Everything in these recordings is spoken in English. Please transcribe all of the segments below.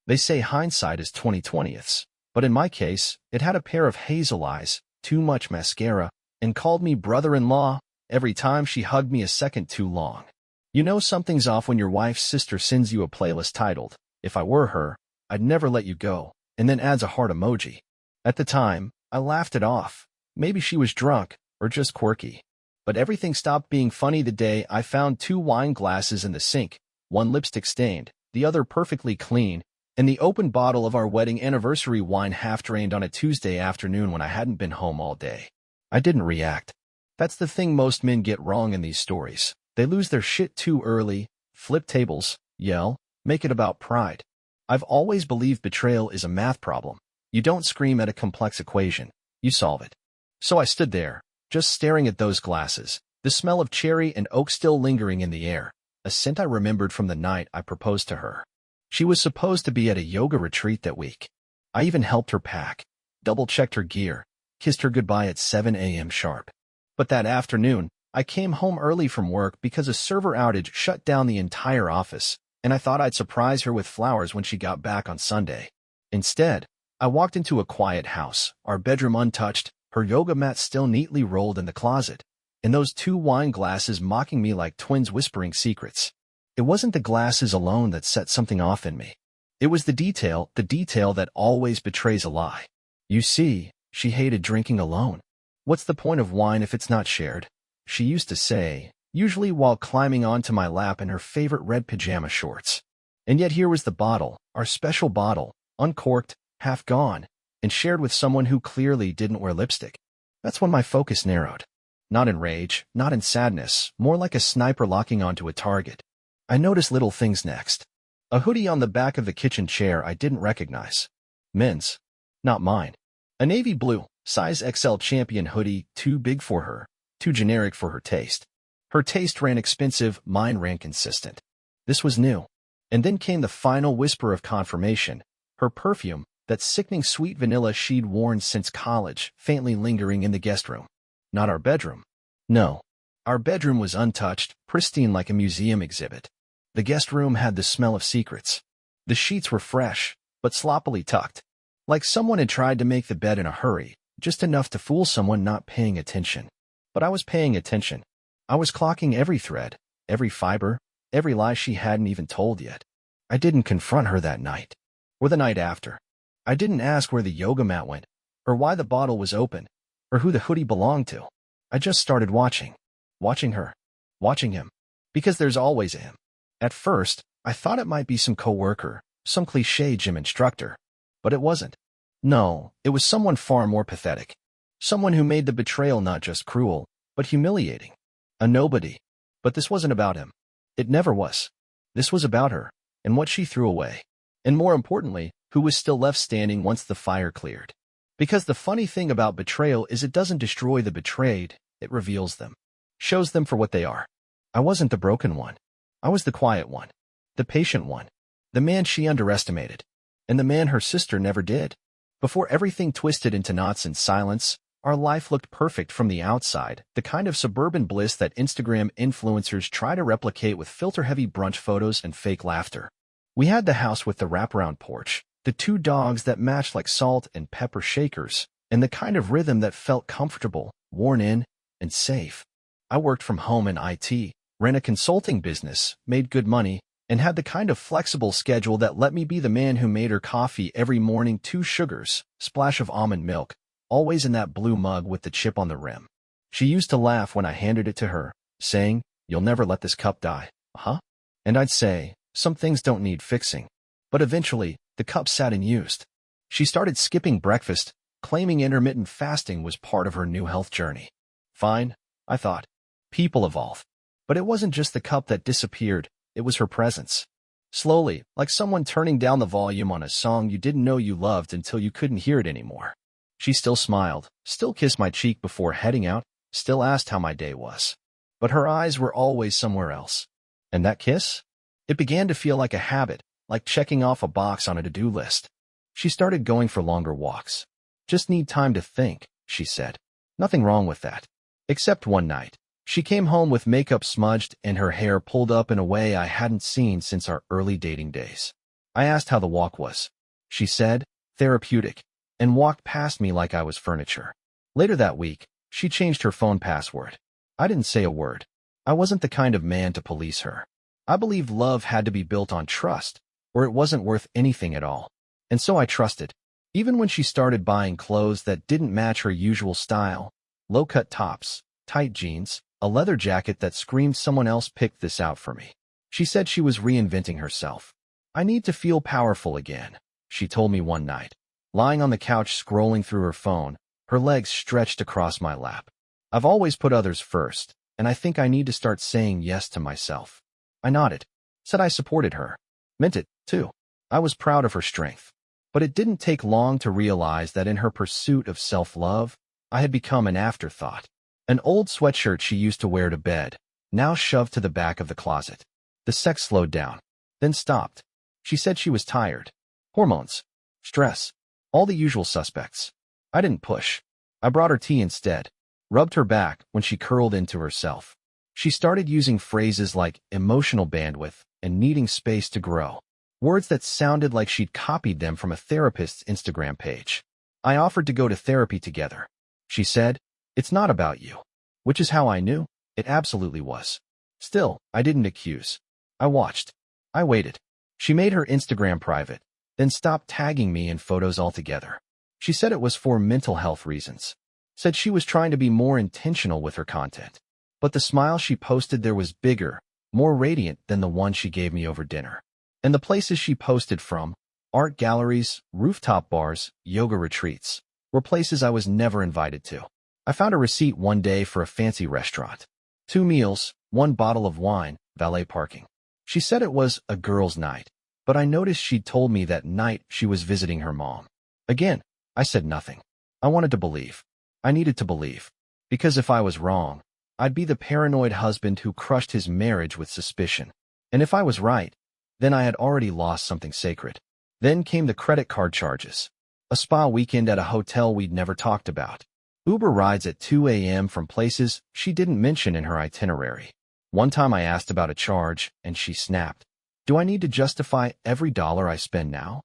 They say hindsight is 20/20ths, but in my case, it had a pair of hazel eyes, too much mascara, and called me brother-in-law every time she hugged me a second too long. You know something's off when your wife's sister sends you a playlist titled, "If I Were Her, I'd Never Let You Go," and then adds a heart emoji. At the time, I laughed it off. Maybe she was drunk, or just quirky. But everything stopped being funny the day I found 2 wine glasses in the sink, one lipstick stained, the other perfectly clean, and the open bottle of our wedding anniversary wine half-drained on a Tuesday afternoon when I hadn't been home all day. I didn't react. That's the thing most men get wrong in these stories. They lose their shit too early, flip tables, yell, make it about pride. I've always believed betrayal is a math problem. You don't scream at a complex equation, you solve it. So I stood there, just staring at those glasses, the smell of cherry and oak still lingering in the air, a scent I remembered from the night I proposed to her. She was supposed to be at a yoga retreat that week. I even helped her pack, double-checked her gear, kissed her goodbye at 7 a.m. sharp. But that afternoon, I came home early from work because a server outage shut down the entire office, and I thought I'd surprise her with flowers when she got back on Sunday. Instead, I walked into a quiet house, our bedroom untouched, her yoga mat still neatly rolled in the closet, and those 2 wine glasses mocking me like twins whispering secrets. It wasn't the glasses alone that set something off in me. It was the detail that always betrays a lie. You see, she hated drinking alone. What's the point of wine if it's not shared? She used to say, usually while climbing onto my lap in her favorite red pajama shorts. And yet here was the bottle, our special bottle, uncorked, half gone, and shared with someone who clearly didn't wear lipstick. That's when my focus narrowed. Not in rage, not in sadness, more like a sniper locking onto a target. I noticed little things next. A hoodie on the back of the kitchen chair I didn't recognize. Men's. Not mine. A navy blue, size XL Champion hoodie, too big for her, too generic for her taste. Her taste ran expensive, mine ran consistent. This was new. And then came the final whisper of confirmation. Her perfume, that sickening sweet vanilla she'd worn since college, faintly lingering in the guest room. Not our bedroom. No. Our bedroom was untouched, pristine like a museum exhibit. The guest room had the smell of secrets. The sheets were fresh, but sloppily tucked. Like someone had tried to make the bed in a hurry, just enough to fool someone not paying attention. But I was paying attention. I was clocking every thread, every fiber, every lie she hadn't even told yet. I didn't confront her that night, or the night after. I didn't ask where the yoga mat went, or why the bottle was open, or who the hoodie belonged to. I just started watching. Watching her. Watching him. Because there's always a him. At first, I thought it might be some coworker, some cliché gym instructor. But it wasn't. No, it was someone far more pathetic. Someone who made the betrayal not just cruel, but humiliating. A nobody. But this wasn't about him. It never was. This was about her, and what she threw away. And more importantly, who was still left standing once the fire cleared. Because the funny thing about betrayal is it doesn't destroy the betrayed, it reveals them. Shows them for what they are. I wasn't the broken one. I was the quiet one. The patient one. The man she underestimated. And the man her sister never did. Before everything twisted into knots and silence, our life looked perfect from the outside, the kind of suburban bliss that Instagram influencers try to replicate with filter-heavy brunch photos and fake laughter. We had the house with the wraparound porch, the 2 dogs that matched like salt and pepper shakers, and the kind of rhythm that felt comfortable, worn in, and safe. I worked from home in IT, ran a consulting business, made good money, and had the kind of flexible schedule that let me be the man who made her coffee every morning, 2 sugars, splash of almond milk, always in that blue mug with the chip on the rim. She used to laugh when I handed it to her, saying, "You'll never let this cup die, huh?" And I'd say, "Some things don't need fixing." But eventually, the cup sat unused. She started skipping breakfast, claiming intermittent fasting was part of her new health journey. Fine, I thought. People evolve. But it wasn't just the cup that disappeared, it was her presence. Slowly, like someone turning down the volume on a song you didn't know you loved until you couldn't hear it anymore. She still smiled, still kissed my cheek before heading out, still asked how my day was. But her eyes were always somewhere else. And that kiss? It began to feel like a habit, like checking off a box on a to-do list. She started going for longer walks. "Just need time to think," she said. Nothing wrong with that. Except one night. She came home with makeup smudged and her hair pulled up in a way I hadn't seen since our early dating days. I asked how the walk was. She said, therapeutic, and walked past me like I was furniture. Later that week, she changed her phone password. I didn't say a word. I wasn't the kind of man to police her. I believed love had to be built on trust, or it wasn't worth anything at all. And so I trusted. Even when she started buying clothes that didn't match her usual style, low-cut tops, tight jeans, a leather jacket that screamed someone else picked this out for me. She said she was reinventing herself. I need to feel powerful again, she told me one night. Lying on the couch scrolling through her phone, her legs stretched across my lap. I've always put others first, and I think I need to start saying yes to myself. I nodded, said I supported her. Meant it, too. I was proud of her strength. But it didn't take long to realize that in her pursuit of self-love, I had become an afterthought. An old sweatshirt she used to wear to bed, now shoved to the back of the closet. The sex slowed down, then stopped. She said she was tired. Hormones, stress, all the usual suspects. I didn't push. I brought her tea instead, rubbed her back when she curled into herself. She started using phrases like emotional bandwidth and needing space to grow, words that sounded like she'd copied them from a therapist's Instagram page. I offered to go to therapy together. She said, "It's not about you," which is how I knew it absolutely was. Still, I didn't accuse. I watched. I waited. She made her Instagram private, then stopped tagging me in photos altogether. She said it was for mental health reasons. Said she was trying to be more intentional with her content. But the smile she posted there was bigger, more radiant than the one she gave me over dinner. And the places she posted from, art galleries, rooftop bars, yoga retreats, were places I was never invited to. I found a receipt one day for a fancy restaurant. 2 meals, 1 bottle of wine, valet parking. She said it was a girls' night, but I noticed she'd told me that night she was visiting her mom. Again, I said nothing. I wanted to believe. I needed to believe. Because if I was wrong, I'd be the paranoid husband who crushed his marriage with suspicion. And if I was right, then I had already lost something sacred. Then came the credit card charges. A spa weekend at a hotel we'd never talked about. Uber rides at 2 a.m. from places she didn't mention in her itinerary. One time I asked about a charge, and she snapped. Do I need to justify every dollar I spend now?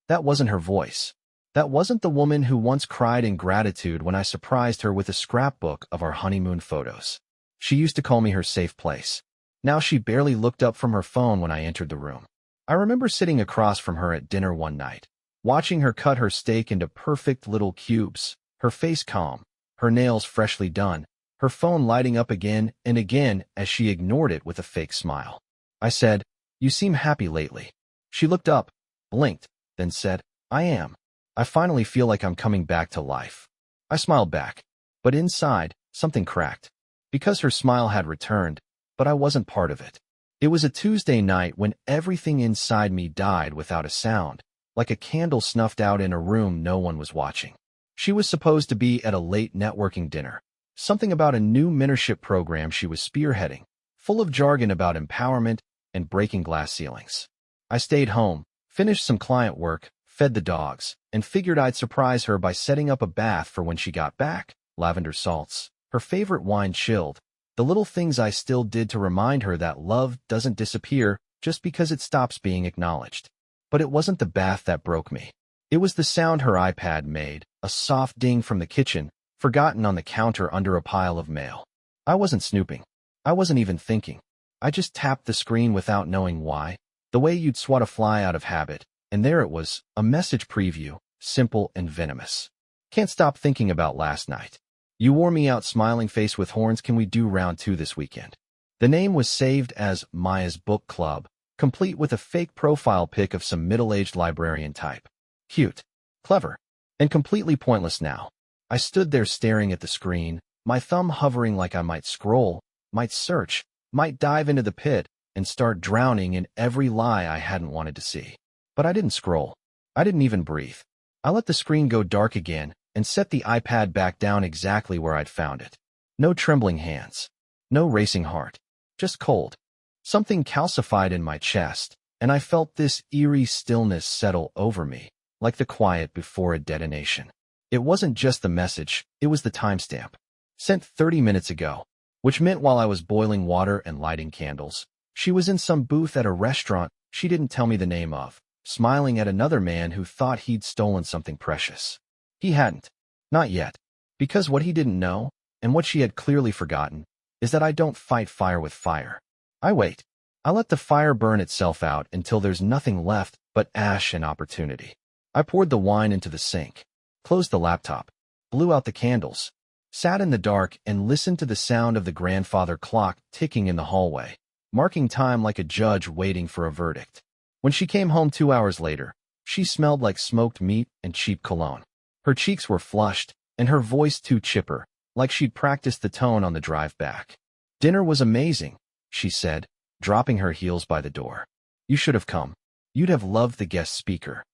That wasn't her voice. That wasn't the woman who once cried in gratitude when I surprised her with a scrapbook of our honeymoon photos. She used to call me her safe place. Now she barely looked up from her phone when I entered the room. I remember sitting across from her at dinner one night, watching her cut her steak into perfect little cubes, her face calm, her nails freshly done, her phone lighting up again and again as she ignored it with a fake smile. I said, "You seem happy lately." She looked up, blinked, then said, "I am. I finally feel like I'm coming back to life." I smiled back, but inside, something cracked. Because her smile had returned, but I wasn't part of it. It was a Tuesday night when everything inside me died without a sound, like a candle snuffed out in a room no one was watching. She was supposed to be at a late networking dinner, something about a new mentorship program she was spearheading, full of jargon about empowerment and breaking glass ceilings. I stayed home, finished some client work, fed the dogs, and figured I'd surprise her by setting up a bath for when she got back, lavender salts, her favorite wine chilled, the little things I still did to remind her that love doesn't disappear just because it stops being acknowledged. But it wasn't the bath that broke me. It was the sound her iPad made, a soft ding from the kitchen, forgotten on the counter under a pile of mail. I wasn't snooping. I wasn't even thinking. I just tapped the screen without knowing why, the way you'd swat a fly out of habit, and there it was, a message preview, simple and venomous. Can't stop thinking about last night. You wore me out, smiling face with horns. Can we do round 2 this weekend? The name was saved as Maya's Book Club, complete with a fake profile pic of some middle-aged librarian type. Cute, clever, and completely pointless now. I stood there staring at the screen, my thumb hovering like I might scroll, might search, might dive into the pit, and start drowning in every lie I hadn't wanted to see. But I didn't scroll. I didn't even breathe. I let the screen go dark again and set the iPad back down exactly where I'd found it. No trembling hands. No racing heart. Just cold. Something calcified in my chest, and I felt this eerie stillness settle over me, like the quiet before a detonation. It wasn't just the message, it was the timestamp. Sent 30 minutes ago, which meant while I was boiling water and lighting candles. She was in some booth at a restaurant she didn't tell me the name of, smiling at another man who thought he'd stolen something precious. He hadn't. Not yet. Because what he didn't know, and what she had clearly forgotten, is that I don't fight fire with fire. I wait. I let the fire burn itself out until there's nothing left but ash and opportunity. I poured the wine into the sink, closed the laptop, blew out the candles, sat in the dark and listened to the sound of the grandfather clock ticking in the hallway, marking time like a judge waiting for a verdict. When she came home 2 hours later, she smelled like smoked meat and cheap cologne. Her cheeks were flushed, and her voice too chipper, like she'd practiced the tone on the drive back. "Dinner was amazing," she said, dropping her heels by the door. "You should have come. You'd have loved the guest speaker."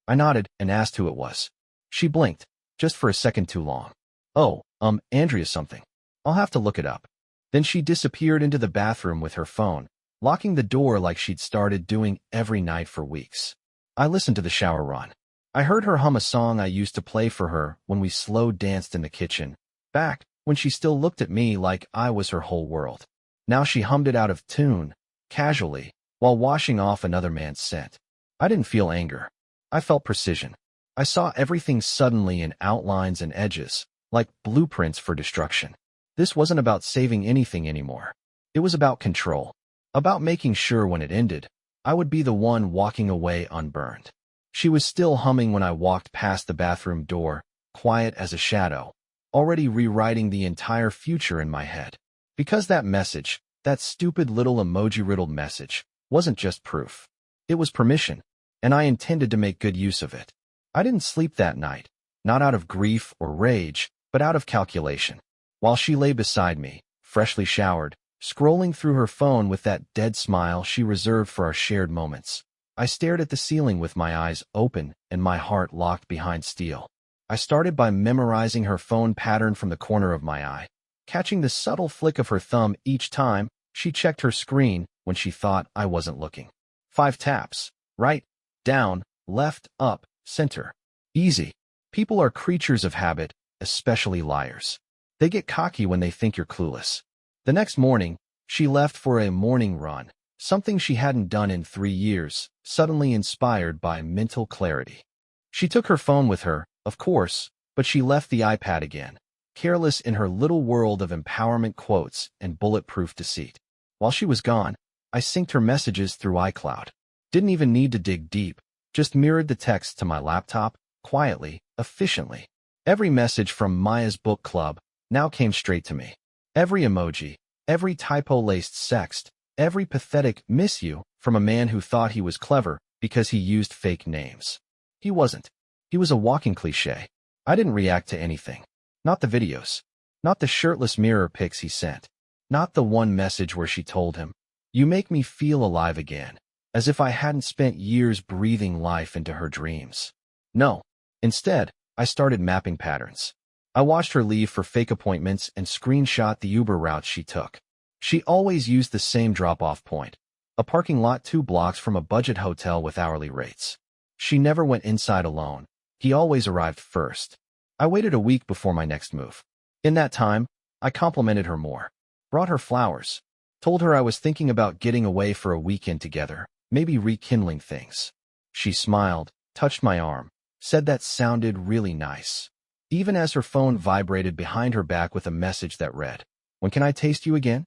I nodded and asked who it was. She blinked, just for a second too long. "Oh, Andrea something. I'll have to look it up." Then she disappeared into the bathroom with her phone, locking the door like she'd started doing every night for weeks. I listened to the shower run. I heard her hum a song I used to play for her when we slow danced in the kitchen, back when she still looked at me like I was her whole world. Now she hummed it out of tune, casually, while washing off another man's scent. I didn't feel anger. I felt precision. I saw everything suddenly in outlines and edges, like blueprints for destruction. This wasn't about saving anything anymore. It was about control. About making sure when it ended, I would be the one walking away unburned. She was still humming when I walked past the bathroom door, quiet as a shadow, already rewriting the entire future in my head. Because that message, that stupid little emoji-riddled message, wasn't just proof. It was permission, and I intended to make good use of it. I didn't sleep that night, not out of grief or rage, but out of calculation. While she lay beside me, freshly showered, scrolling through her phone with that dead smile she reserved for our shared moments, I stared at the ceiling with my eyes open and my heart locked behind steel. I started by memorizing her phone pattern from the corner of my eye, catching the subtle flick of her thumb each time she checked her screen when she thought I wasn't looking. 5 taps. Right, down, left, up, center. Easy. People are creatures of habit, especially liars. They get cocky when they think you're clueless. The next morning, she left for a morning run, something she hadn't done in 3 years, suddenly inspired by mental clarity. She took her phone with her, of course, but she left the iPad again, careless in her little world of empowerment quotes and bulletproof deceit. While she was gone, I synced her messages through iCloud. Didn't even need to dig deep, just mirrored the text to my laptop, quietly, efficiently. Every message from Maya's book club now came straight to me. Every emoji, every typo-laced sext, every pathetic "miss you" from a man who thought he was clever because he used fake names. He wasn't. He was a walking cliché. I didn't react to anything. Not the videos. Not the shirtless mirror pics he sent. Not the one message where she told him, "You make me feel alive again," as if I hadn't spent years breathing life into her dreams. No. Instead, I started mapping patterns. I watched her leave for fake appointments and screenshot the Uber routes she took. She always used the same drop-off point, a parking lot 2 blocks from a budget hotel with hourly rates. She never went inside alone. He always arrived first. I waited a week before my next move. In that time, I complimented her more, brought her flowers, told her I was thinking about getting away for a weekend together, maybe rekindling things. She smiled, touched my arm, said that sounded really nice, even as her phone vibrated behind her back with a message that read, "When can I taste you again?"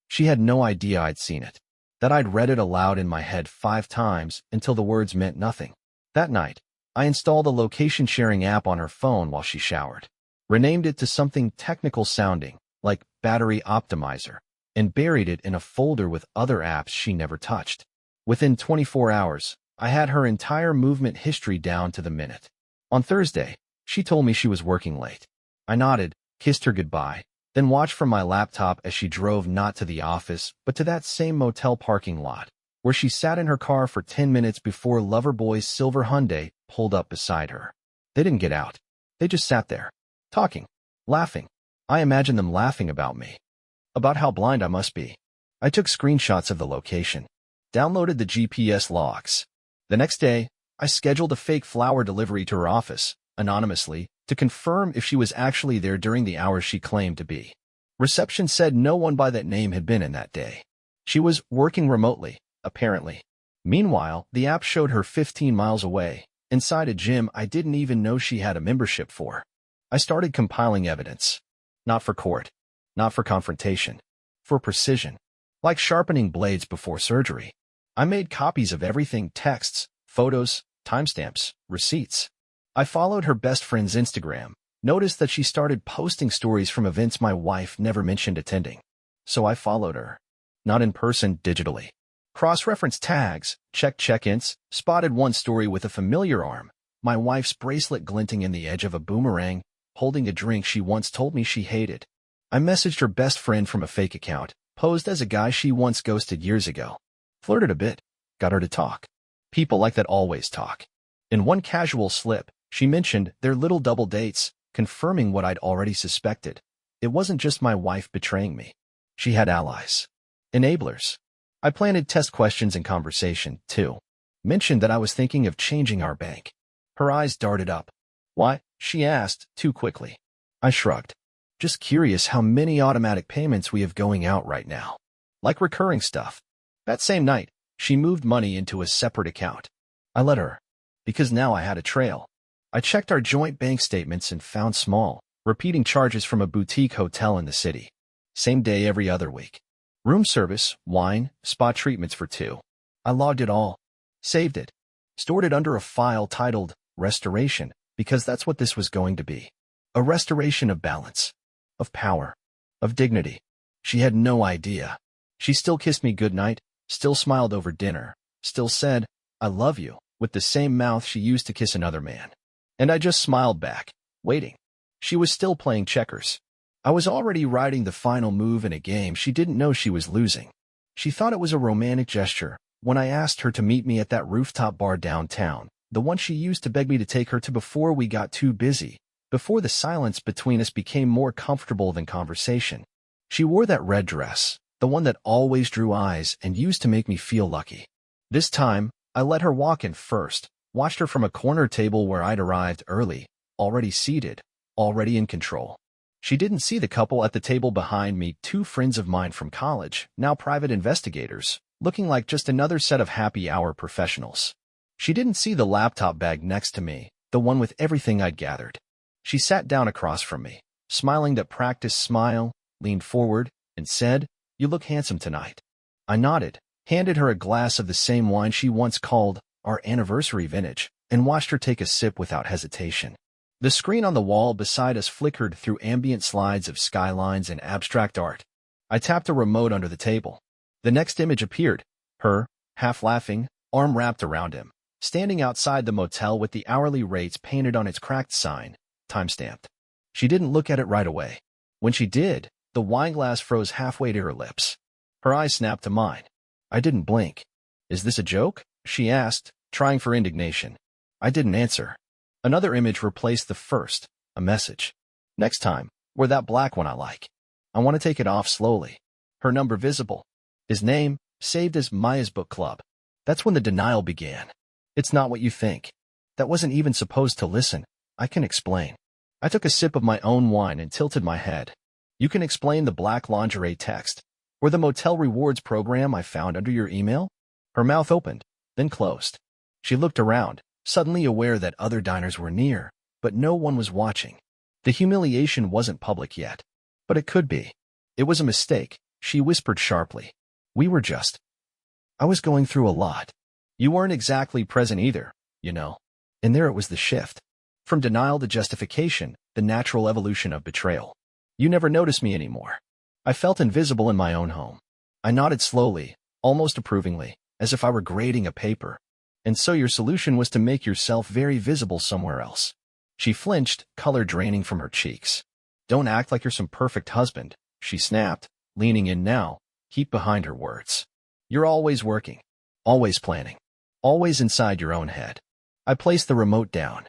She had no idea I'd seen it, that I'd read it aloud in my head 5 times until the words meant nothing. That night, I installed a location-sharing app on her phone while she showered, renamed it to something technical sounding, like Battery Optimizer, and buried it in a folder with other apps she never touched. Within 24 hours, I had her entire movement history down to the minute. On Thursday, she told me she was working late. I nodded, kissed her goodbye, then watched from my laptop as she drove not to the office but to that same motel parking lot, where she sat in her car for 10 minutes before Loverboy's silver Hyundai pulled up beside her. They didn't get out. They just sat there, talking, laughing. I imagined them laughing about me, about how blind I must be. I took screenshots of the location, downloaded the GPS logs. The next day, I scheduled a fake flower delivery to her office, anonymously, to confirm if she was actually there during the hours she claimed to be. Reception said no one by that name had been in that day. She was working remotely, apparently. Meanwhile, the app showed her 15 miles away, inside a gym I didn't even know she had a membership for. I started compiling evidence. Not for court. Not for confrontation. For precision. Like sharpening blades before surgery. I made copies of everything: texts, photos, timestamps, receipts. I followed her best friend's Instagram, noticed that she started posting stories from events my wife never mentioned attending. So I followed her. Not in person, digitally. Cross-referenced tags, checked check-ins, spotted one story with a familiar arm, my wife's bracelet glinting in the edge of a boomerang, holding a drink she once told me she hated. I messaged her best friend from a fake account, posed as a guy she once ghosted years ago. Flirted a bit, got her to talk. People like that always talk. In one casual slip, she mentioned their little double dates, confirming what I'd already suspected. It wasn't just my wife betraying me. She had allies. Enablers. I planted test questions in conversation, too. Mentioned that I was thinking of changing our bank. Her eyes darted up. Why? She asked, too quickly. I shrugged. Just curious how many automatic payments we have going out right now. Like recurring stuff. That same night, she moved money into a separate account. I let her. Because now I had a trail. I checked our joint bank statements and found small, repeating charges from a boutique hotel in the city. Same day every other week. Room service, wine, spa treatments for two. I logged it all. Saved it. Stored it under a file titled Restoration, because that's what this was going to be. A restoration of balance. Of power. Of dignity. She had no idea. She still kissed me goodnight, still smiled over dinner, still said, I love you, with the same mouth she used to kiss another man. And I just smiled back, waiting. She was still playing checkers. I was already riding the final move in a game she didn't know she was losing. She thought it was a romantic gesture when I asked her to meet me at that rooftop bar downtown, the one she used to beg me to take her to before we got too busy, before the silence between us became more comfortable than conversation. She wore that red dress, the one that always drew eyes and used to make me feel lucky. This time, I let her walk in first, watched her from a corner table where I'd arrived early, already seated, already in control. She didn't see the couple at the table behind me, two friends of mine from college, now private investigators, looking like just another set of happy hour professionals. She didn't see the laptop bag next to me, the one with everything I'd gathered. She sat down across from me, smiling that practiced smile, leaned forward, and said, You look handsome tonight. I nodded, handed her a glass of the same wine she once called our anniversary vintage, and watched her take a sip without hesitation. The screen on the wall beside us flickered through ambient slides of skylines and abstract art. I tapped a remote under the table. The next image appeared, her, half laughing, arm wrapped around him, standing outside the motel with the hourly rates painted on its cracked sign, time-stamped. She didn't look at it right away. When she did, the wineglass froze halfway to her lips. Her eyes snapped to mine. I didn't blink. Is this a joke? She asked, trying for indignation. I didn't answer. Another image replaced the first, a message. Next time, wear that black one I like. I want to take it off slowly. Her number visible. His name, saved as Maya's book club. That's when the denial began. It's not what you think. That wasn't even supposed to listen. I can explain. I took a sip of my own wine and tilted my head. You can explain the black lingerie text, or the motel rewards program I found under your email? Her mouth opened, then closed. She looked around, suddenly aware that other diners were near, but no one was watching. The humiliation wasn't public yet, but it could be. It was a mistake, she whispered sharply. We were just. I was going through a lot. You weren't exactly present either, you know. And there it was, the shift. From denial to justification, the natural evolution of betrayal. You never noticed me anymore. I felt invisible in my own home. I nodded slowly, almost approvingly, as if I were grading a paper. And so your solution was to make yourself very visible somewhere else. She flinched, color draining from her cheeks. Don't act like you're some perfect husband, she snapped, leaning in now, heat behind her words. You're always working, always planning, always inside your own head. I placed the remote down.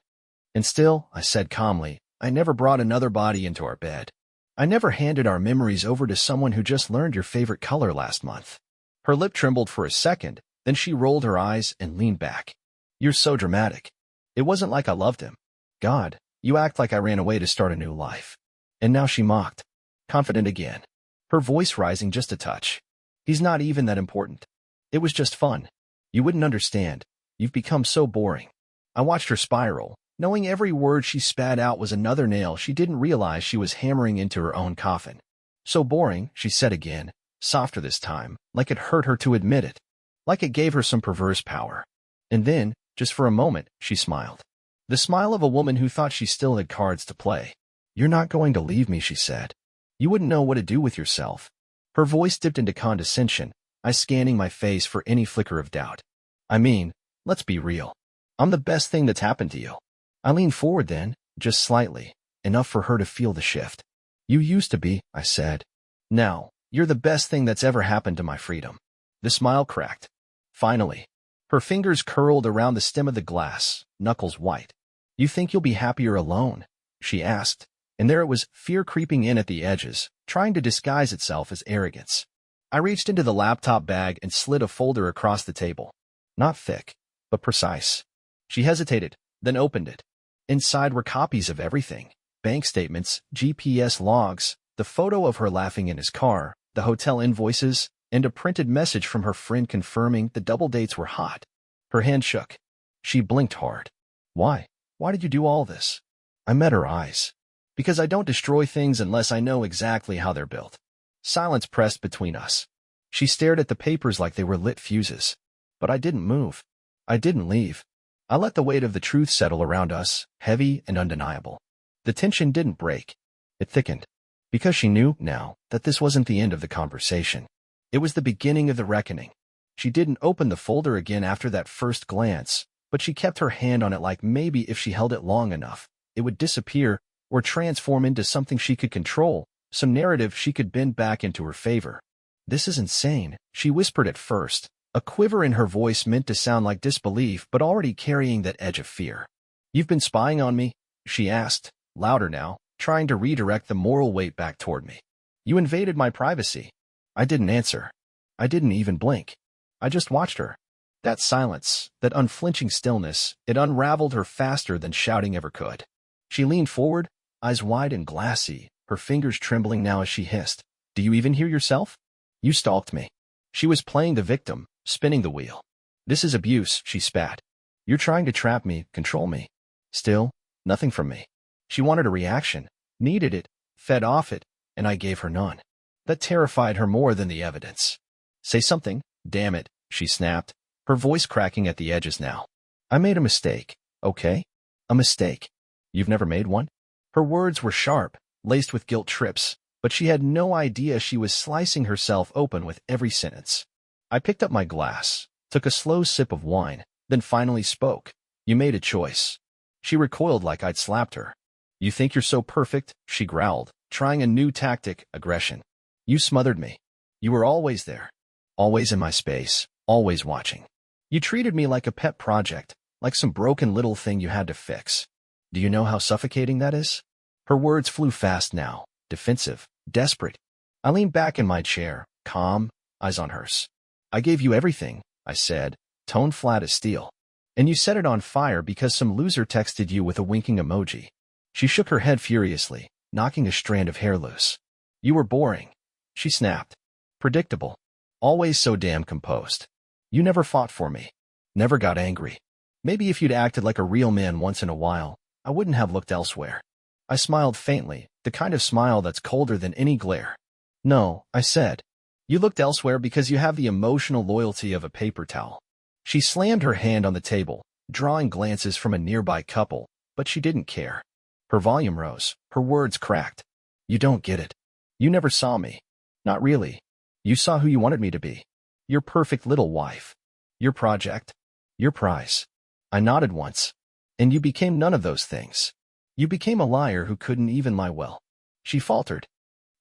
And still, I said calmly, I never brought another body into our bed. I never handed our memories over to someone who just learned your favorite color last month. Her lip trembled for a second, then she rolled her eyes and leaned back. You're so dramatic. It wasn't like I loved him. God, you act like I ran away to start a new life. And now she mocked, confident again, her voice rising just a touch. He's not even that important. It was just fun. You wouldn't understand. You've become so boring. I watched her spiral, knowing every word she spat out was another nail she didn't realize she was hammering into her own coffin. So boring, she said again, softer this time, like it hurt her to admit it, like it gave her some perverse power. And then, just for a moment, she smiled. The smile of a woman who thought she still had cards to play. You're not going to leave me, she said. You wouldn't know what to do with yourself. Her voice dipped into condescension, I scanning my face for any flicker of doubt. I mean, let's be real. I'm the best thing that's happened to you. I leaned forward then, just slightly, enough for her to feel the shift. You used to be, I said. Now, you're the best thing that's ever happened to my freedom. The smile cracked. Finally. Her fingers curled around the stem of the glass, knuckles white. You think you'll be happier alone? She asked, and there it was, fear creeping in at the edges, trying to disguise itself as arrogance. I reached into the laptop bag and slid a folder across the table. Not thick, but precise. She hesitated, then opened it. Inside were copies of everything. Bank statements, GPS logs, the photo of her laughing in his car, the hotel invoices, and a printed message from her friend confirming the double dates were hot. Her hand shook. She blinked hard. Why? Why did you do all this? I met her eyes. Because I don't destroy things unless I know exactly how they're built. Silence pressed between us. She stared at the papers like they were lit fuses. But I didn't move. I didn't leave. I let the weight of the truth settle around us, heavy and undeniable. The tension didn't break. It thickened. Because she knew, now, that this wasn't the end of the conversation. It was the beginning of the reckoning. She didn't open the folder again after that first glance, but she kept her hand on it like maybe if she held it long enough, it would disappear or transform into something she could control, some narrative she could bend back into her favor. This is insane, she whispered at first, a quiver in her voice meant to sound like disbelief but already carrying that edge of fear. You've been spying on me? She asked, louder now, trying to redirect the moral weight back toward me. You invaded my privacy. I didn't answer. I didn't even blink. I just watched her. That silence, that unflinching stillness, it unraveled her faster than shouting ever could. She leaned forward, eyes wide and glassy, her fingers trembling now as she hissed. Do you even hear yourself? You stalked me. She was playing the victim, spinning the wheel. This is abuse, she spat. You're trying to trap me, control me. Still, nothing from me. She wanted a reaction, needed it, fed off it, and I gave her none. That terrified her more than the evidence. Say something, damn it, she snapped, her voice cracking at the edges now. I made a mistake, okay? A mistake. You've never made one? Her words were sharp, laced with guilt trips, but she had no idea she was slicing herself open with every sentence. I picked up my glass, took a slow sip of wine, then finally spoke. You made a choice. She recoiled like I'd slapped her. You think you're so perfect, she growled, trying a new tactic, aggression. You smothered me. You were always there. Always in my space, always watching. You treated me like a pet project, like some broken little thing you had to fix. Do you know how suffocating that is? Her words flew fast now, defensive, desperate. I leaned back in my chair, calm, eyes on hers. I gave you everything, I said, tone flat as steel. And you set it on fire because some loser texted you with a winking emoji. She shook her head furiously, knocking a strand of hair loose. You were boring. She snapped. Predictable. Always so damn composed. You never fought for me. Never got angry. Maybe if you'd acted like a real man once in a while, I wouldn't have looked elsewhere. I smiled faintly, the kind of smile that's colder than any glare. No, I said. You looked elsewhere because you have the emotional loyalty of a paper towel. She slammed her hand on the table, drawing glances from a nearby couple, but she didn't care. Her volume rose, her words cracked. You don't get it. You never saw me. Not really. You saw who you wanted me to be. Your perfect little wife. Your project. Your prize. I nodded once. And you became none of those things. You became a liar who couldn't even lie well. She faltered.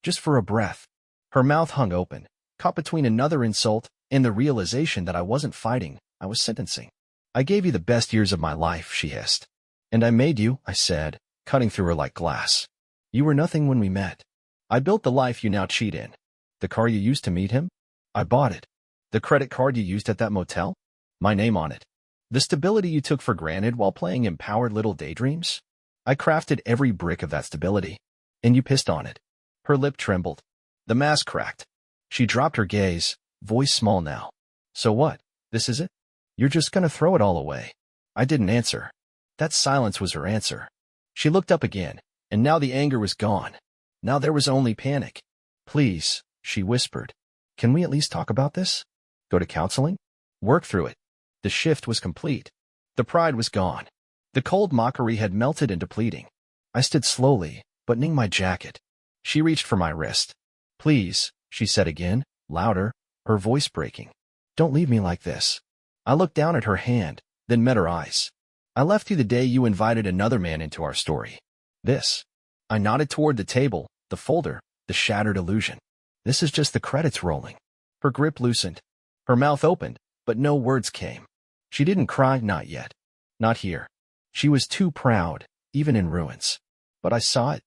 Just for a breath. Her mouth hung open, caught between another insult and the realization that I wasn't fighting, I was sentencing. I gave you the best years of my life, she hissed. And I made you, I said, cutting through her like glass. You were nothing when we met. I built the life you now cheat in. The car you used to meet him? I bought it. The credit card you used at that motel? My name on it. The stability you took for granted while playing empowered little daydreams? I crafted every brick of that stability. And you pissed on it. Her lip trembled. The mask cracked. She dropped her gaze, voice small now. So what? This is it? You're just gonna throw it all away. I didn't answer. That silence was her answer. She looked up again, and now the anger was gone. Now there was only panic. Please, she whispered. Can we at least talk about this? Go to counseling? Work through it. The shift was complete. The pride was gone. The cold mockery had melted into pleading. I stood slowly, buttoning my jacket. She reached for my wrist. Please, she said again, louder, her voice breaking. Don't leave me like this. I looked down at her hand, then met her eyes. I left you the day you invited another man into our story. This. I nodded toward the table, the folder, the shattered illusion. This is just the credits rolling. Her grip loosened. Her mouth opened, but no words came. She didn't cry, not yet. Not here. She was too proud, even in ruins. But I saw it.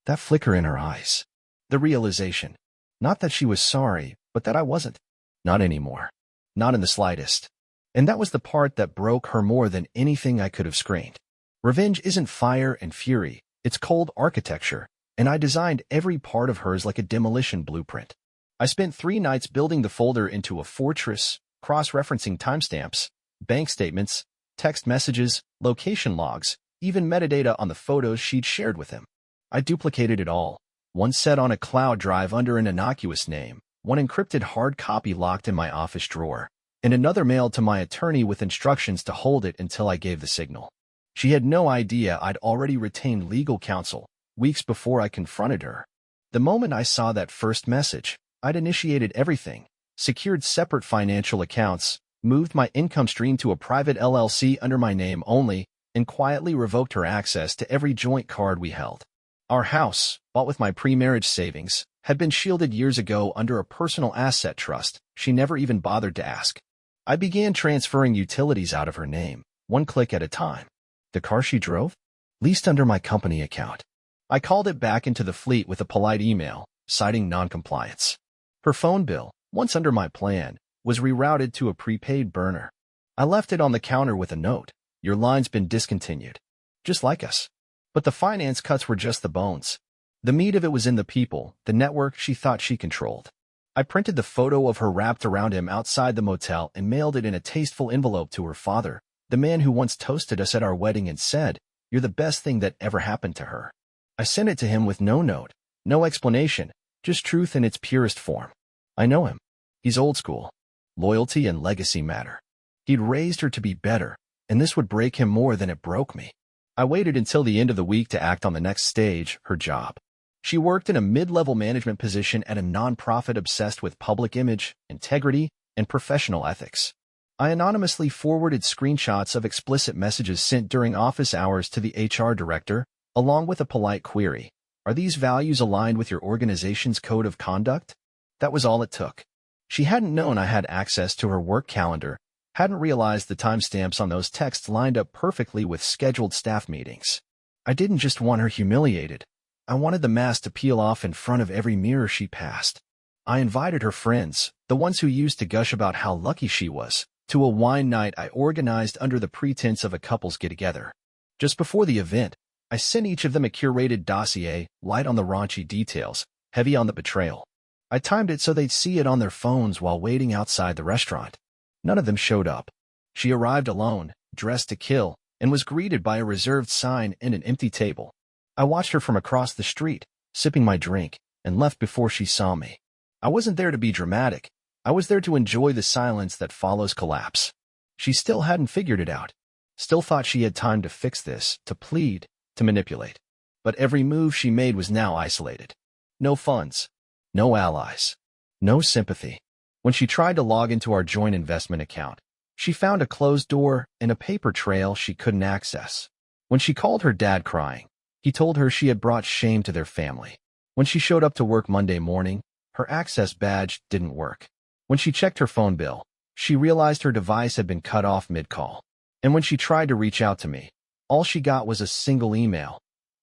That flicker in her eyes. The realization. Not that she was sorry, but that I wasn't. Not anymore. Not in the slightest. And that was the part that broke her more than anything I could have screamed. Revenge isn't fire and fury, it's cold architecture, and I designed every part of hers like a demolition blueprint. I spent 3 nights building the folder into a fortress, cross-referencing timestamps, bank statements, text messages, location logs, even metadata on the photos she'd shared with him. I duplicated it all, one set on a cloud drive under an innocuous name, one encrypted hard copy locked in my office drawer, and another mailed to my attorney with instructions to hold it until I gave the signal. She had no idea I'd already retained legal counsel, weeks before I confronted her. The moment I saw that first message, I'd initiated everything, secured separate financial accounts, moved my income stream to a private LLC under my name only, and quietly revoked her access to every joint card we held. Our house, bought with my pre-marriage savings, had been shielded years ago under a personal asset trust she never even bothered to ask. I began transferring utilities out of her name, one click at a time. The car she drove? Leased under my company account. I called it back into the fleet with a polite email, citing noncompliance. Her phone bill, once under my plan, was rerouted to a prepaid burner. I left it on the counter with a note. Your line's been discontinued. Just like us. But the finance cuts were just the bones. The meat of it was in the people, the network she thought she controlled. I printed the photo of her wrapped around him outside the motel and mailed it in a tasteful envelope to her father, the man who once toasted us at our wedding and said, "You're the best thing that ever happened to her." I sent it to him with no note, no explanation, just truth in its purest form. I know him. He's old school. Loyalty and legacy matter. He'd raised her to be better, and this would break him more than it broke me. I waited until the end of the week to act on the next stage, her job. She worked in a mid-level management position at a nonprofit obsessed with public image, integrity, and professional ethics. I anonymously forwarded screenshots of explicit messages sent during office hours to the HR director, along with a polite query. Are these values aligned with your organization's code of conduct? That was all it took. She hadn't known I had access to her work calendar, hadn't realized the timestamps on those texts lined up perfectly with scheduled staff meetings. I didn't just want her humiliated. I wanted the mask to peel off in front of every mirror she passed. I invited her friends, the ones who used to gush about how lucky she was, to a wine night I organized under the pretense of a couple's get-together. Just before the event, I sent each of them a curated dossier, light on the raunchy details, heavy on the betrayal. I timed it so they'd see it on their phones while waiting outside the restaurant. None of them showed up. She arrived alone, dressed to kill, and was greeted by a reserved sign and an empty table. I watched her from across the street, sipping my drink, and left before she saw me. I wasn't there to be dramatic. I was there to enjoy the silence that follows collapse. She still hadn't figured it out. Still thought she had time to fix this, to plead, to manipulate. But every move she made was now isolated. No funds. No allies. No sympathy. When she tried to log into our joint investment account, she found a closed door and a paper trail she couldn't access. When she called her dad crying, he told her she had brought shame to their family. When she showed up to work Monday morning, her access badge didn't work. When she checked her phone bill, she realized her device had been cut off mid-call. And when she tried to reach out to me, all she got was a single email.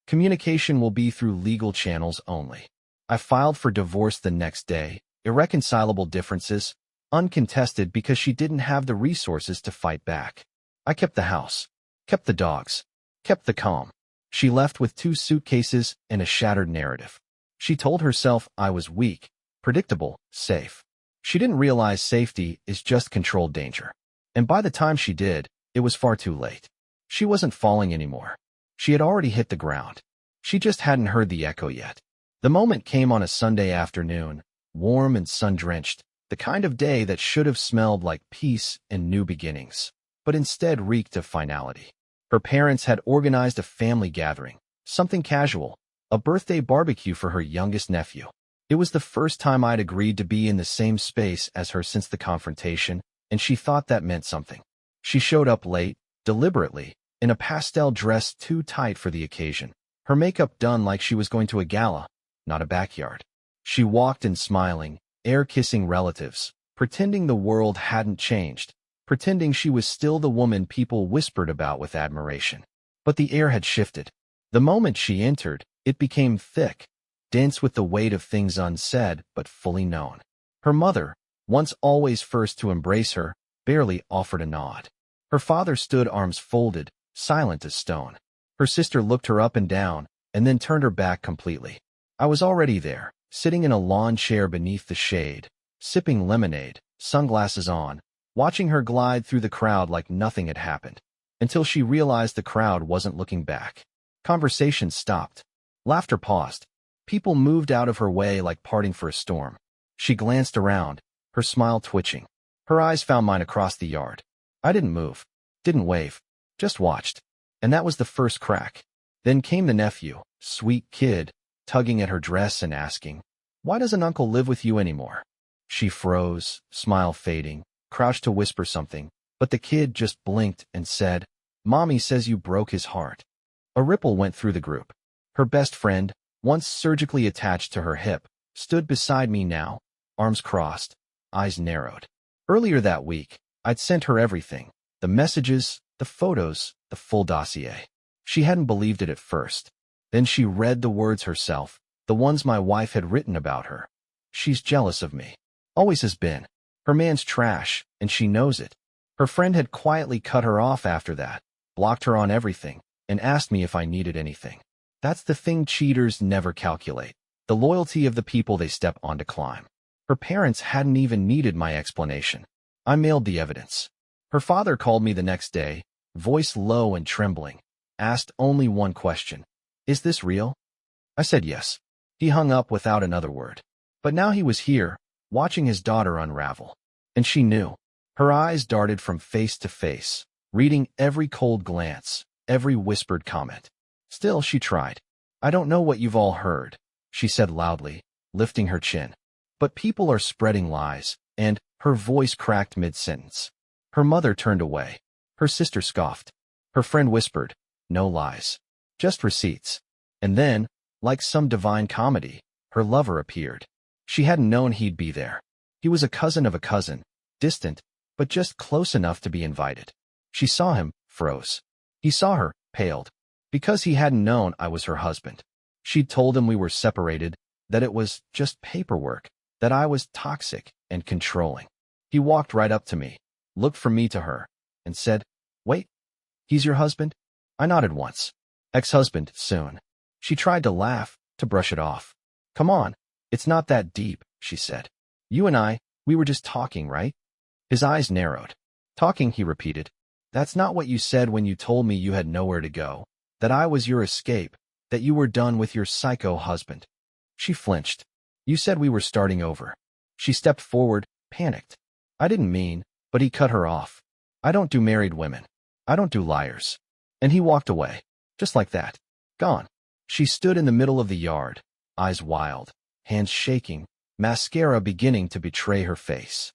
Communication will be through legal channels only. I filed for divorce the next day, irreconcilable differences, uncontested because she didn't have the resources to fight back. I kept the house, kept the dogs, kept the calm. She left with 2 suitcases and a shattered narrative. She told herself I was weak, predictable, safe. She didn't realize safety is just controlled danger. And by the time she did, it was far too late. She wasn't falling anymore. She had already hit the ground. She just hadn't heard the echo yet. The moment came on a Sunday afternoon, warm and sun-drenched, the kind of day that should have smelled like peace and new beginnings, but instead reeked of finality. Her parents had organized a family gathering, something casual, a birthday barbecue for her youngest nephew. It was the first time I'd agreed to be in the same space as her since the confrontation, and she thought that meant something. She showed up late, deliberately, in a pastel dress too tight for the occasion, her makeup done like she was going to a gala, not a backyard. She walked in smiling, air-kissing relatives, pretending the world hadn't changed, pretending she was still the woman people whispered about with admiration. But the air had shifted. The moment she entered, it became thick, dense with the weight of things unsaid but fully known. Her mother, once always first to embrace her, barely offered a nod. Her father stood arms folded, silent as stone. Her sister looked her up and down, and then turned her back completely. I was already there, sitting in a lawn chair beneath the shade, sipping lemonade, sunglasses on, watching her glide through the crowd like nothing had happened, until she realized the crowd wasn't looking back. Conversation stopped. Laughter paused. People moved out of her way like parting for a storm. She glanced around, her smile twitching. Her eyes found mine across the yard. I didn't move, didn't wave, just watched. And that was the first crack. Then came the nephew, sweet kid, tugging at her dress and asking, "Why doesn't Uncle live with you anymore?" She froze, smile fading, crouched to whisper something, but the kid just blinked and said, "Mommy says you broke his heart." A ripple went through the group. Her best friend, once surgically attached to her hip, stood beside me now, arms crossed, eyes narrowed. Earlier that week, I'd sent her everything, the messages, the photos, the full dossier. She hadn't believed it at first. Then she read the words herself, the ones my wife had written about her. "She's jealous of me. Always has been. Her man's trash, and she knows it." Her friend had quietly cut her off after that, blocked her on everything, and asked me if I needed anything. That's the thing cheaters never calculate, the loyalty of the people they step on to climb. Her parents hadn't even needed my explanation. I mailed the evidence. Her father called me the next day, voice low and trembling, asked only one question. "Is this real?" I said yes. He hung up without another word. But now he was here, watching his daughter unravel. And she knew. Her eyes darted from face to face, reading every cold glance, every whispered comment. Still, she tried. "I don't know what you've all heard," she said loudly, lifting her chin. "But people are spreading lies," and her voice cracked mid-sentence. Her mother turned away. Her sister scoffed. Her friend whispered, "No lies. Just receipts." And then, like some divine comedy, her lover appeared. She hadn't known he'd be there. He was a cousin of a cousin, distant, but just close enough to be invited. She saw him, froze. He saw her, paled. Because he hadn't known I was her husband. She'd told him we were separated, that it was just paperwork, that I was toxic and controlling. He walked right up to me, looked from me to her, and said, "Wait, he's your husband?" I nodded once. "Ex-husband, soon." She tried to laugh, to brush it off. "Come on, it's not that deep," she said. "You and I, we were just talking, right?" His eyes narrowed. "Talking," he repeated. "That's not what you said when you told me you had nowhere to go, that I was your escape, that you were done with your psycho husband." She flinched. "You said we were starting over." She stepped forward, panicked. I didn't mean, but he cut her off. "I don't do married women. I don't do liars." And he walked away, just like that. Gone. She stood in the middle of the yard, eyes wild, hands shaking, mascara beginning to betray her face.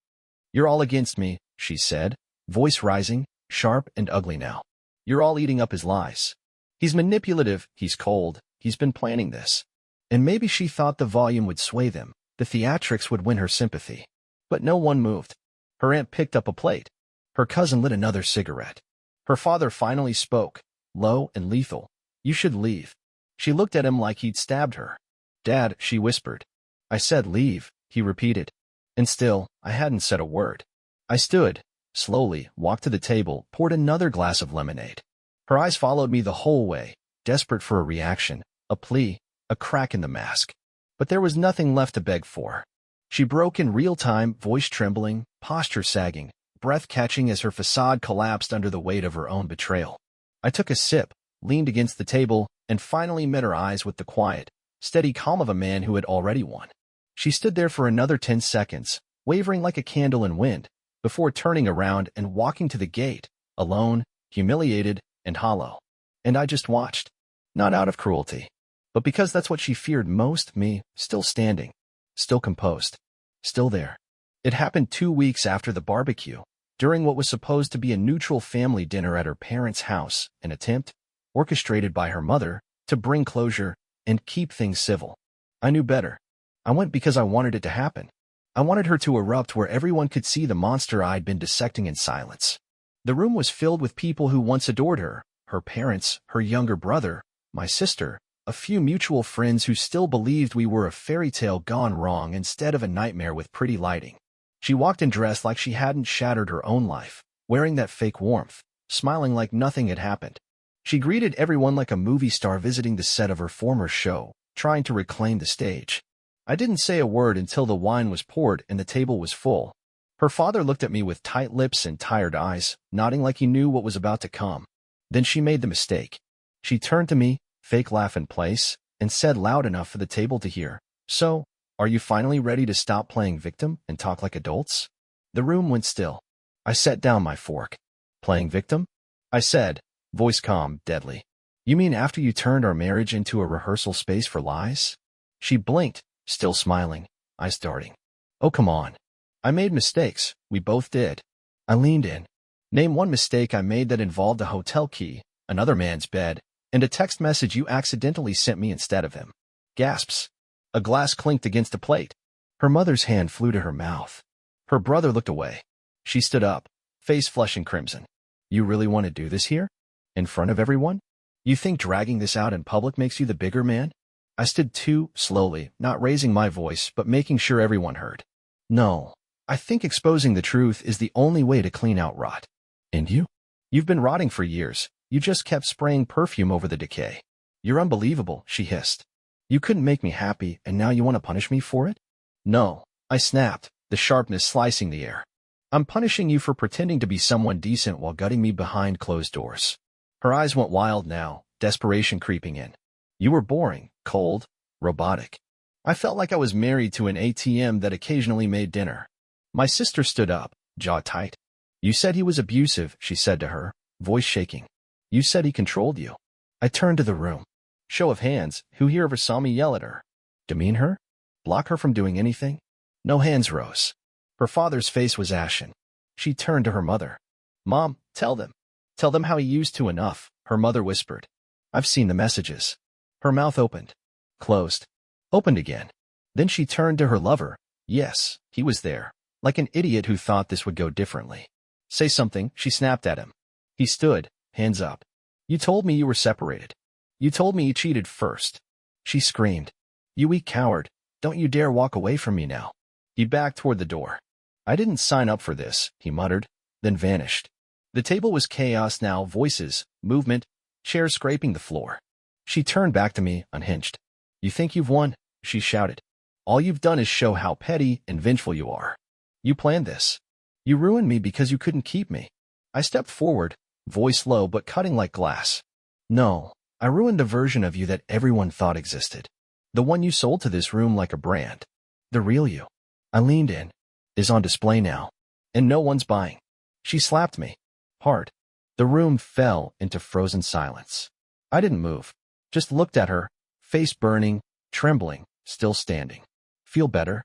"You're all against me," she said, voice rising, sharp and ugly now. "You're all eating up his lies. He's manipulative, he's cold, he's been planning this." And maybe she thought the volume would sway them, the theatrics would win her sympathy. But no one moved. Her aunt picked up a plate. Her cousin lit another cigarette. Her father finally spoke, low and lethal. "You should leave." She looked at him like he'd stabbed her. "Dad," she whispered. "I said leave," he repeated. And still, I hadn't said a word. I stood, slowly, walked to the table, poured another glass of lemonade. Her eyes followed me the whole way, desperate for a reaction, a plea, a crack in the mask. But there was nothing left to beg for. She broke in real time, voice trembling, posture sagging. breath catching as her facade collapsed under the weight of her own betrayal. I took a sip, leaned against the table, and finally met her eyes with the quiet, steady calm of a man who had already won. She stood there for another 10 seconds, wavering like a candle in wind, before turning around and walking to the gate, alone, humiliated, and hollow. And I just watched. Not out of cruelty, but because that's what she feared most, me, still standing, still composed, still there. It happened 2 weeks after the barbecue, during what was supposed to be a neutral family dinner at her parents' house, an attempt, orchestrated by her mother, to bring closure and keep things civil. I knew better. I went because I wanted it to happen. I wanted her to erupt where everyone could see the monster I'd been dissecting in silence. The room was filled with people who once adored her parents, her younger brother, my sister, a few mutual friends who still believed we were a fairy tale gone wrong instead of a nightmare with pretty lighting. She walked and dressed like she hadn't shattered her own life, wearing that fake warmth, smiling like nothing had happened. She greeted everyone like a movie star visiting the set of her former show, trying to reclaim the stage. I didn't say a word until the wine was poured and the table was full. Her father looked at me with tight lips and tired eyes, nodding like he knew what was about to come. Then she made the mistake. She turned to me, fake laugh in place, and said loud enough for the table to hear, "So, are you finally ready to stop playing victim and talk like adults?" The room went still. I set down my fork. "Playing victim?" I said, voice calm, deadly. "You mean after you turned our marriage into a rehearsal space for lies?" She blinked, still smiling, eyes darting. "Oh, come on. I made mistakes. We both did." I leaned in. "Name one mistake I made that involved a hotel key, another man's bed, and a text message you accidentally sent me instead of him." Gasps. A glass clinked against a plate. Her mother's hand flew to her mouth. Her brother looked away. She stood up, face flushing crimson. "You really want to do this here? In front of everyone? You think dragging this out in public makes you the bigger man?" I stood too, slowly, not raising my voice, but making sure everyone heard. "No, I think exposing the truth is the only way to clean out rot." "And you? You've been rotting for years. You just kept spraying perfume over the decay." "You're unbelievable," she hissed. "You couldn't make me happy, and now you want to punish me for it?" "No," I snapped, the sharpness slicing the air. "I'm punishing you for pretending to be someone decent while gutting me behind closed doors." Her eyes went wild now, desperation creeping in. "You were boring, cold, robotic. I felt like I was married to an ATM that occasionally made dinner." My sister stood up, jaw tight. "You said he was abusive," she said to her, voice shaking. "You said he controlled you." I turned to the room. Show of hands, who here ever saw me yell at her? Demean her? Block her from doing anything? No hands rose. Her father's face was ashen. She turned to her mother. "Mom, tell them. Tell them how he used to enough," her mother whispered. "I've seen the messages." Her mouth opened. Closed. Opened again. Then she turned to her lover. Yes, he was there, like an idiot who thought this would go differently. "Say something," she snapped at him. He stood, hands up. "You told me you were separated. You told me you cheated first." She screamed. "You weak coward. Don't you dare walk away from me now." He backed toward the door. "I didn't sign up for this," he muttered, then vanished. The table was chaos now, voices, movement, chairs scraping the floor. She turned back to me, unhinged. "You think you've won?" she shouted. "All you've done is show how petty and vengeful you are. You planned this. You ruined me because you couldn't keep me." I stepped forward, voice low but cutting like glass. "No, I ruined the version of you that everyone thought existed. The one you sold to this room like a brand. The real you." I leaned in. "Is on display now. And no one's buying." She slapped me. Hard. The room fell into frozen silence. I didn't move. Just looked at her, face burning, trembling, still standing. "Feel better?"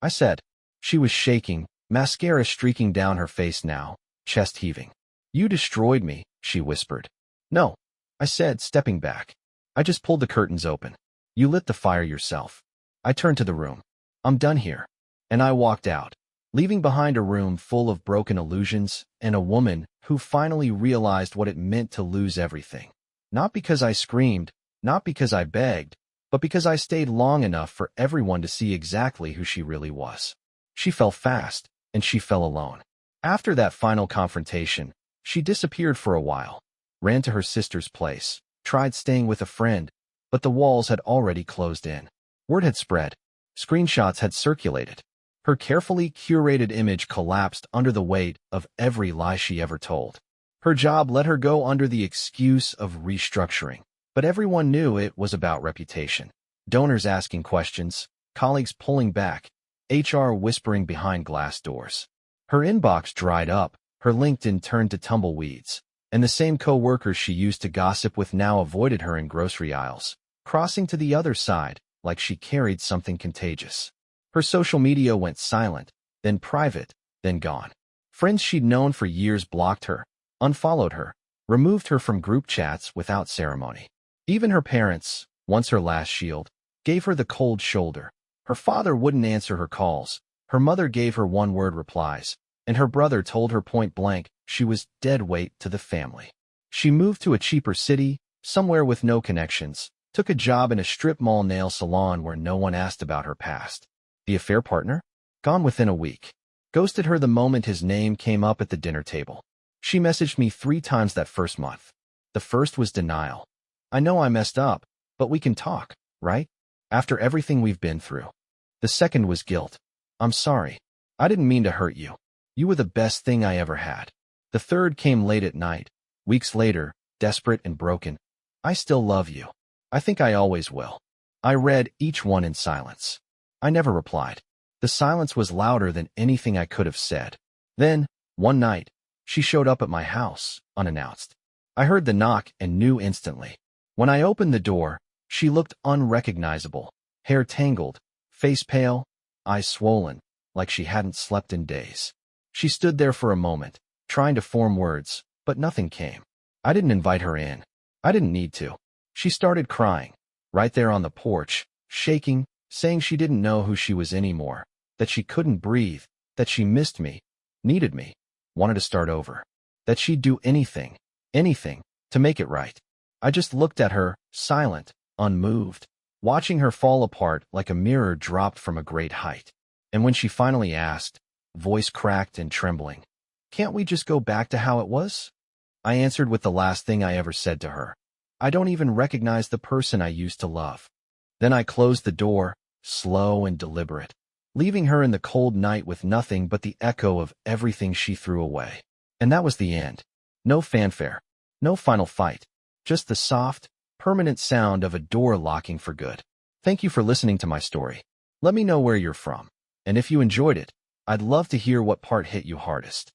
I said. She was shaking, mascara streaking down her face now, chest heaving. "You destroyed me," she whispered. "No," I said, stepping back. "I just pulled the curtains open. You lit the fire yourself." I turned to the room. "I'm done here." And I walked out, leaving behind a room full of broken illusions and a woman who finally realized what it meant to lose everything. Not because I screamed, not because I begged, but because I stayed long enough for everyone to see exactly who she really was. She fell fast, and she fell alone. After that final confrontation, she disappeared for a while, ran to her sister's place, tried staying with a friend, but the walls had already closed in. Word had spread. Screenshots had circulated. Her carefully curated image collapsed under the weight of every lie she ever told. Her job let her go under the excuse of restructuring, but everyone knew it was about reputation. Donors asking questions, colleagues pulling back, HR whispering behind glass doors. Her inbox dried up, her LinkedIn turned to tumbleweeds, and the same co-workers she used to gossip with now avoided her in grocery aisles, crossing to the other side like she carried something contagious. Her social media went silent, then private, then gone. Friends she'd known for years blocked her, unfollowed her, removed her from group chats without ceremony. Even her parents, once her last shield, gave her the cold shoulder. Her father wouldn't answer her calls, her mother gave her one-word replies, and her brother told her point blank she was dead weight to the family. She moved to a cheaper city, somewhere with no connections, took a job in a strip mall nail salon where no one asked about her past. The affair partner? Gone within a week. Ghosted her the moment his name came up at the dinner table. She messaged me 3 times that first month. The first was denial. I know I messed up, but we can talk, right? After everything we've been through. The second was guilt. I'm sorry. I didn't mean to hurt you. You were the best thing I ever had. The third came late at night. Weeks later, desperate and broken. I still love you. I think I always will. I read each one in silence. I never replied. The silence was louder than anything I could have said. Then, one night, she showed up at my house, unannounced. I heard the knock and knew instantly. When I opened the door, she looked unrecognizable, hair tangled, face pale, eyes swollen, like she hadn't slept in days. She stood there for a moment, trying to form words, but nothing came. I didn't invite her in. I didn't need to. She started crying, right there on the porch, shaking, saying she didn't know who she was anymore, that she couldn't breathe, that she missed me, needed me, wanted to start over, that she'd do anything, to make it right. I just looked at her, silent, unmoved, watching her fall apart like a mirror dropped from a great height. And when she finally asked, voice cracked and trembling, "Can't we just go back to how it was?" I answered with the last thing I ever said to her. I don't even recognize the person I used to love. Then I closed the door, slow and deliberate, leaving her in the cold night with nothing but the echo of everything she threw away. And that was the end. No fanfare, no final fight, just the soft, permanent sound of a door locking for good. Thank you for listening to my story. Let me know where you're from. And if you enjoyed it, I'd love to hear what part hit you hardest.